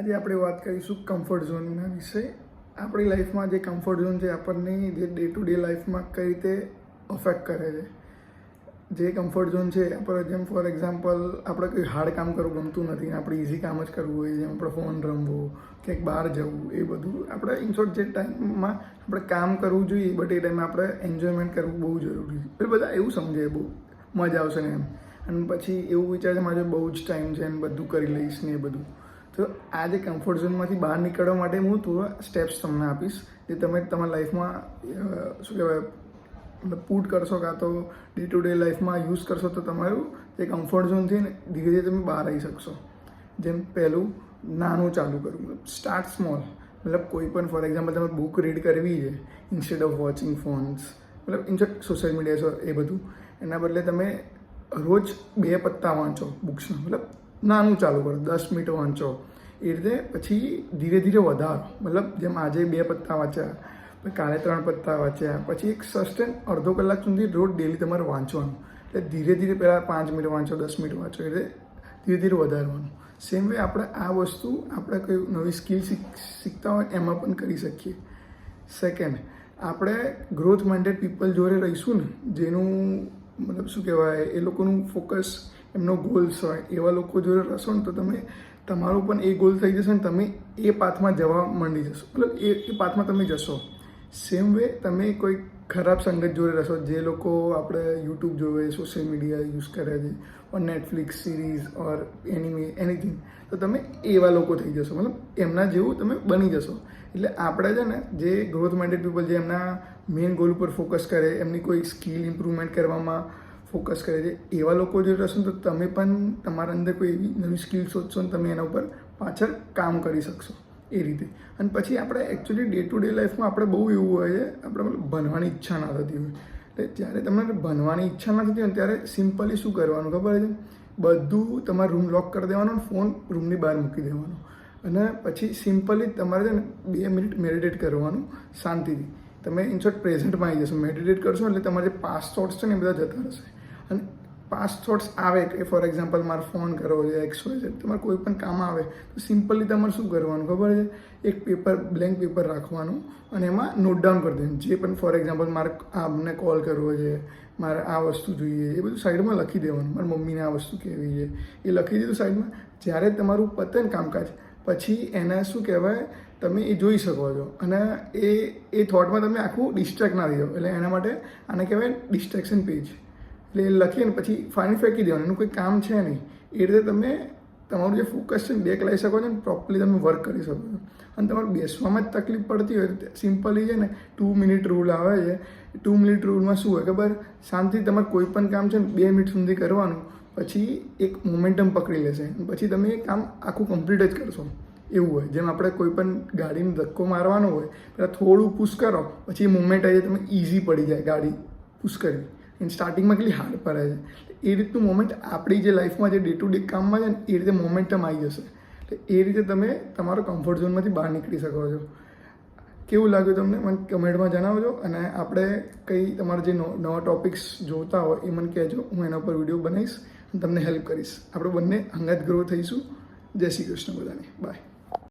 આજે આપણે વાત કરીશું કમ્ફર્ટ ઝોનના વિશે. આપણી લાઈફમાં જે કમ્ફર્ટ ઝોન છે આપણને જે ડે ટુ ડે લાઈફમાં કઈ રીતે અફેક્ટ કરે છે. જે કમ્ફર્ટ ઝોન છે આપણે, જેમ ફોર એક્ઝામ્પલ આપણે કોઈ હાર્ડ કામ કરવું ગમતું નથી, આપણે ઇઝી કામ જ કરવું હોય, જેમ આપણે ફોન રમવો, ક્યાંક બહાર જવું, એ બધું આપણે ઇનશોર્ટ જે ટાઈમમાં આપણે કામ કરવું જોઈએ, બટ એ ટાઈમે આપણે એન્જોયમેન્ટ કરવું બહુ જરૂરી છે. એટલે બધા એવું સમજે બહુ મજા આવશે ને એમ, અને પછી એવું વિચારે મારે બહુ જ ટાઈમ છે એમ બધું કરી લઈશ ને એ બધું. તો આ જે કમ્ફર્ટ ઝોનમાંથી બહાર નીકળવા માટે હું થોડા સ્ટેપ્સ તમને આપીશ, જે તમે તમારા લાઈફમાં શું કહેવાય મતલબ પુટ કરશો, કાં તો ડે ટુ ડે લાઈફમાં યુઝ કરશો, તો તમારું જે કમ્ફર્ટ ઝોન છે ને ધીરે ધીરે તમે બહાર આવી શકશો. જેમ પહેલું, નાનું ચાલુ કરવું, મતલબ સ્ટાર્ટ સ્મોલ. મતલબ કોઈ પણ ફોર એક્ઝામ્પલ તમે બુક રીડ કરવી છે ઇન્સ્ટેડ ઓફ વોચિંગ ફોન્સ, મતલબ ઇન્સ્ટેડ સોશિયલ મીડિયા એ બધું, એના બદલે તમે રોજ 2 પત્તા વાંચો બુક્સના. મતલબ નાનું ચાલુ કરો, 10 મિનિટ વાંચો, એ રીતે પછી ધીરે ધીરે વધારો. મતલબ જેમ આજે 2 પત્તા વાંચ્યા, પછી કાલે 3 પત્તા વાંચ્યા, પછી એક સસ્ટેન અડધો કલાક સુધી રોજ ડેલી તમારે વાંચવાનું. એટલે ધીરે ધીરે પહેલાં 5 મિનિટ વાંચો, 10 મિનિટ વાંચો, એટલે ધીરે ધીરે વધારવાનું. સેમ વે આપણે આ વસ્તુ આપણે કોઈ નવી સ્કિલ શીખતા હોય એમાં પણ કરી શકીએ. સેકન્ડ, આપણે ગ્રોથ માઇન્ડેડ પીપલ જોડે રહીશું ને, જેનું મતલબ શું કહેવાય, એ લોકોનું ફોકસ, એમનો ગોલ્સ હોય, એવા લોકો જોડે રહેશો ને તો તમે તમારો પણ એ ગોલ થઈ જશે ને તમે એ પાથમાં જવા માંડી જશો. મતલબ એ પાથમાં તમે જશો. સેમ વે તમે કોઈ ખરાબ સંગત જોડે રહેશો, જે લોકો આપણે યુટ્યુબ જોવે, સોશિયલ મીડિયા યુઝ કરે છે, ઓર નેટફ્લિક્સ સિરીઝ ઓર એનીથિંગ, તો તમે એવા લોકો થઈ જશો. મતલબ એમના જેવું તમે બની જશો. એટલે આપણે છે ને જે ગ્રોથ માઇન્ડેડ પીપલ, જે એમના મેઇન ગોલ ઉપર ફોકસ કરે, એમની કોઈ સ્કિલ ઇમ્પ્રુવમેન્ટ કરવામાં ફોકસ કરે છે, એવા લોકો જો રહેશો તો તમે પણ તમારા અંદર કોઈ એવી નવી સ્કિલ શોધશો ને તમે એના ઉપર પાછળ કામ કરી શકશો એ રીતે. અને પછી આપણે એકચ્યુઅલી ડે ટુ ડે લાઈફમાં આપણે બહુ એવું હોય છે, આપણે મતલબ ભણવાની ઈચ્છા ના થતી હોય. એટલે જ્યારે તમને ભણવાની ઈચ્છા ના થતી હોય ત્યારે સિમ્પલી શું કરવાનું ખબર છે? બધું તમારે રૂમ લોક કરી દેવાનો, ફોન રૂમની બહાર મૂકી દેવાનો, અને પછી સિમ્પલી તમારે છે ને 2 મિનિટ મેડિટેટ કરવાનું શાંતિથી. તમે ઇનશોર્ટ પ્રેઝન્ટમાં આવી જશો. મેડિટેટ કરશો એટલે તમારા જે પાસ્ટ થોટ્સ છે ને એ બધા જતા રહેશે. અને પાસ્ટ થોટ્સ આવે કે ફોર એક્ઝામ્પલ મારે ફોન કરવો છે, XYZ, તમારે કોઈ પણ કામ આવે તો સિમ્પલી તમારે શું કરવાનું ખબર છે? એક પેપર, બ્લેન્ક પેપર રાખવાનું અને એમાં નોટ ડાઉન કરી દેવાનું. જે પણ ફોર એક્ઝામ્પલ મારે આમને કોલ કરવો છે, મારે આ વસ્તુ જોઈએ, એ બધું સાઈડમાં લખી દેવાનું. મારી મમ્મીને આ વસ્તુ કહેવી છે, એ લખી દીધું સાઈડમાં. જ્યારે તમારું પતે ને કામકાજ, પછી એને શું કહેવાય, તમે એ જોઈ શકો છો, અને એ થોટમાં તમે આખું ડિસ્ટ્રેક્ટ ના થઈ જાઓ. એટલે એના માટે આને કહેવાય ડિસ્ટ્રેક્શન પેજ. એટલે એ લખીને પછી ફાઇન ફેંકી દેવાનું, એનું કોઈ કામ છે નહીં. એ રીતે તમે તમારું જે ફોકસ છે ને બેક લાવી શકો છો ને પ્રોપરલી તમે વર્ક કરી શકો છો. અને તમારે બેસવામાં જ તકલીફ પડતી હોય તો સિમ્પલી છે ને 2 મિનિટ રૂલ આવે છે. 2 મિનિટ રૂલમાં શું હોય ખબર? શાંતિથી તમારે કોઈ પણ કામ છે ને 2 મિનિટ સુધી કરવાનું, પછી એક મોમેન્ટમ પકડી લેશે, પછી તમે એ કામ આખું કમ્પ્લીટ જ કરશો. એવું હોય જેમ આપણે કોઈ પણ ગાડીને ધક્કો મારવાનો હોય, પહેલાં થોડું પુશ કરો, પછી એ મુમેન્ટ આવી જાય, તમે ઇઝી પડી જાય ગાડી પુશ કરવી. એની સ્ટાર્ટિંગમાં કેટલી હાર્ડ પડે છે. એ રીતનું મોમેન્ટ આપણી જે લાઈફમાં જે ડે ટુ ડે કામમાં છે ને એ રીતે મોમેન્ટમ આવી જશે. એટલે એ રીતે તમે તમારો કમ્ફર્ટ ઝોનમાંથી બહાર નીકળી શકો છો. કેવું લાગ્યું તમને મને કમેન્ટમાં જણાવજો. અને આપણે કંઈ તમારા જે નવા ટોપિક્સ જોતા હોય એ મને કહેજો, હું એના પર વિડીયો બનાવીશ અને તમને હેલ્પ કરીશ. આપણે બંને અંગત ગ્રો થઈશું. જય શ્રી કૃષ્ણ બધાને. બાય.